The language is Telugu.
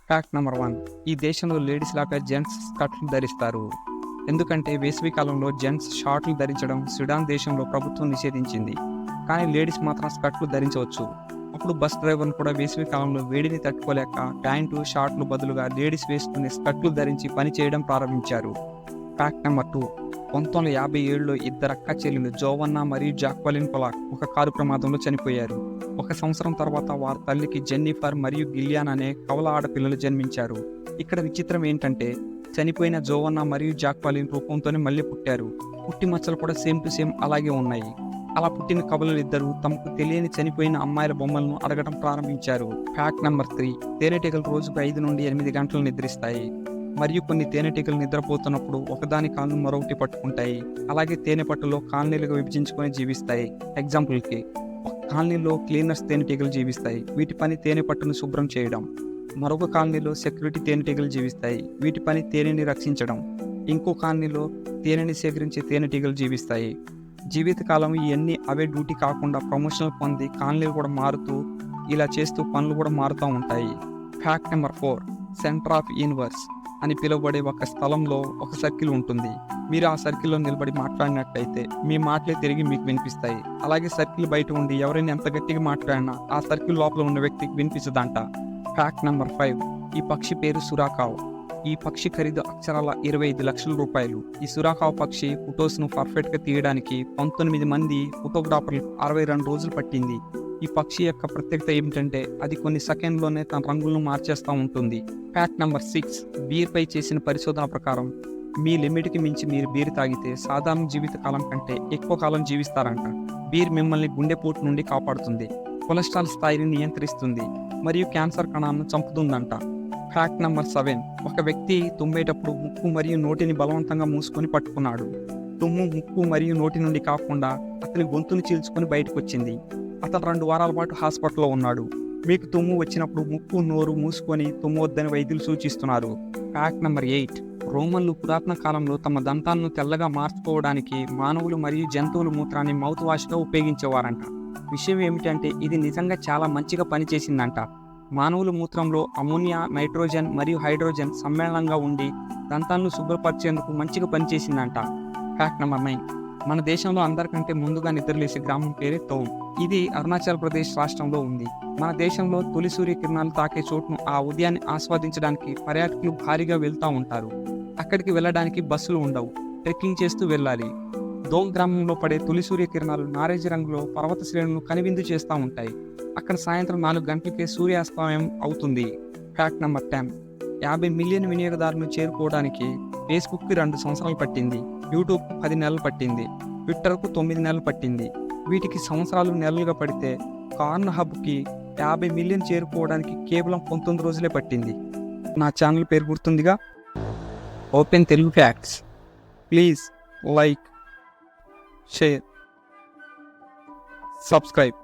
Fact number 1. ఈ దేశంలో లేడీస్ లాగా జెంట్స్ స్కర్ట్లు ధరిస్తారు. ఎందుకంటే వేసవి కాలంలో జెంట్స్ షార్ట్లు ధరించడం సుడాన్ దేశంలో ప్రభుత్వం నిషేధించింది. కానీ లేడీస్ మాత్రం స్కర్ట్లు ధరించవచ్చు. అప్పుడు బస్ డ్రైవర్లు కూడా వేసవి కాలంలో వేడిని తట్టుకోలేక ప్యాంటు, షార్ట్లు బదులుగా లేడీస్ వేసుకునే స్కర్ట్లు ధరించి పనిచేయడం ప్రారంభించారు. Fact number 2. 1957లో ఇద్దరు అక్క చెల్లెలు జోవన్నా మరియు జాక్వలిన్ పొలాక్ ఒక కారు ప్రమాదంలో చనిపోయారు. ఒక సంవత్సరం తర్వాత వారి తల్లికి జెన్నిఫర్ మరియు గిలియాన్ అనే కవల ఆడపిల్లలు జన్మించారు. ఇక్కడ విచిత్రం ఏంటంటే చనిపోయిన జోవన్నా మరియు జాక్వలిన్ రూపంతోనే మళ్ళీ పుట్టారు. పుట్టి మచ్చలు కూడా సేమ్ టు సేమ్ అలాగే ఉన్నాయి. అలా పుట్టిన కవలలు ఇద్దరు తమకు తెలియని చనిపోయిన అమ్మాయిల బొమ్మలను అడగడం ప్రారంభించారు. Fact number 3. తేనెటీగలు రోజుకు 5 నుండి 8 గంటలు నిద్రిస్తాయి. మరియు కొన్ని తేనెటీగలు నిద్రపోతున్నప్పుడు ఒకదాని కాళ్ళను మరొకటి పట్టుకుంటాయి. అలాగే తేనె పట్టులో కాలనీలుగా విభజించుకొని జీవిస్తాయి. ఎగ్జాంపుల్కి ఒక కాలనీలో క్లీనర్స్ తేనెటీగలు జీవిస్తాయి. వీటి పని తేనె పట్టును శుభ్రం చేయడం. మరొక కాలనీలో సెక్యూరిటీ తేనెటీగలు జీవిస్తాయి. వీటి పని తేనెని రక్షించడం. ఇంకో కాలనీలో తేనెని సేకరించే తేనెటీగలు జీవిస్తాయి. జీవితకాలం ఇవన్నీ అవే డ్యూటీ కాకుండా ప్రమోషన్లు పొంది కాలనీలు కూడా మారుతూ ఇలా చేస్తూ పనులు కూడా మారుతూ ఉంటాయి. Fact number 4. Centre of universe అని పిలువబడే ఒక స్థలంలో ఒక సర్కిల్ ఉంటుంది. మీరు ఆ సర్కిల్లో నిలబడి మాట్లాడినట్లయితే మీ మాటలే తిరిగి మీకు వినిపిస్తాయి. అలాగే సర్కిల్ బయట ఉండి ఎవరైనా ఎంత గట్టిగా మాట్లాడినా ఆ సర్కిల్ లోపల ఉన్న వ్యక్తికి వినిపిస్తుందంట. Fact number 5. ఈ పక్షి పేరు సురాకావ్. ఈ పక్షి ఖరీదు అక్షరాల 25 లక్షల రూపాయలు. ఈ సురాకావ్ పక్షి ఫొటోస్ను పర్ఫెక్ట్గా తీయడానికి 19 మంది ఫోటోగ్రాఫర్లు 62 రోజులు పట్టింది. ఈ పక్షి యొక్క ప్రత్యేకత ఏమిటంటే అది కొన్ని సెకండ్లోనే తన రంగులను మార్చేస్తూ ఉంటుంది. Fact number 6. బీర్పై చేసిన పరిశోధన ప్రకారం మీ లిమిట్కి మించి మీరు బీర్ తాగితే సాధారణ జీవితకాలం కంటే ఎక్కువ కాలం జీవిస్తారంట. బీర్ మిమ్మల్ని గుండెపోటు నుండి కాపాడుతుంది, కొలెస్ట్రాల్ స్థాయిని నియంత్రిస్తుంది మరియు క్యాన్సర్ కణాలను చంపుతుందంట. Fact number 7. ఒక వ్యక్తి తుమ్మేటప్పుడు ముక్కు మరియు నోటిని బలవంతంగా మూసుకొని పట్టుకున్నాడు. తుమ్ము ముక్కు మరియు నోటి నుండి కాకుండా అతని గొంతును చీల్చుకొని బయటకు వచ్చింది. అతను 2 వారాల పాటు హాస్పిటల్లో ఉన్నాడు. మీకు తుమ్ము వచ్చినప్పుడు ముక్కు నోరు మూసుకొని తుమ్మవద్దని వైద్యులు సూచిస్తున్నారు. Fact number 8. రోమన్లు పురాతన కాలంలో తమ దంతాలను తెల్లగా మార్చుకోవడానికి మానవులు మరియు జంతువుల మూత్రాన్ని మౌత్ వాష్గా ఉపయోగించేవారంట. విషయం ఏమిటంటే ఇది నిజంగా చాలా మంచిగా పనిచేసిందంట. మానవుల మూత్రంలో అమోనియా, నైట్రోజన్ మరియు హైడ్రోజన్ సమ్మేళనంగా ఉండి దంతాలను శుభ్రపరిచేందుకు మంచిగా పనిచేసిందంట. Fact number 9. మన దేశంలో అందరికంటే ముందుగా నిద్రలేసే గ్రామం పేరే తౌన్. ఇది అరుణాచల్ ప్రదేశ్ రాష్ట్రంలో ఉంది. మన దేశంలో తొలి సూర్యకిరణాలు తాకే చోటును ఆ ఉదయాన్ని ఆస్వాదించడానికి పర్యాటకులు భారీగా వెళ్తూ ఉంటారు. అక్కడికి వెళ్ళడానికి బస్సులు ఉండవు, ట్రెక్కింగ్ చేస్తూ వెళ్ళాలి. దోంగ్ గ్రామంలో పడే తొలి సూర్యకిరణాలు నారేజ రంగులో పర్వత శ్రేణులను కనువిందు చేస్తూ ఉంటాయి. అక్కడ సాయంత్రం 4 గంటలకే సూర్యాస్తమయం అవుతుంది. Fact number 10. 50 మిలియన్ వినియోగదారులను చేరుకోవడానికి ఫేస్బుక్కి 2 సంవత్సరాలు పట్టింది, యూట్యూబ్కు 10 నెలలు పట్టింది, ట్విట్టర్కు 9 నెలలు పట్టింది. వీటికి సంవత్సరాలు నెలలుగా పడితే కార్న్ హబ్కి 50 మిలియన్ చేరుకోవడానికి కేవలం 19 రోజులే పట్టింది. నా ఛానల్ పేరు గుర్తుందిగా, open Telugu facts. Please like, share, subscribe.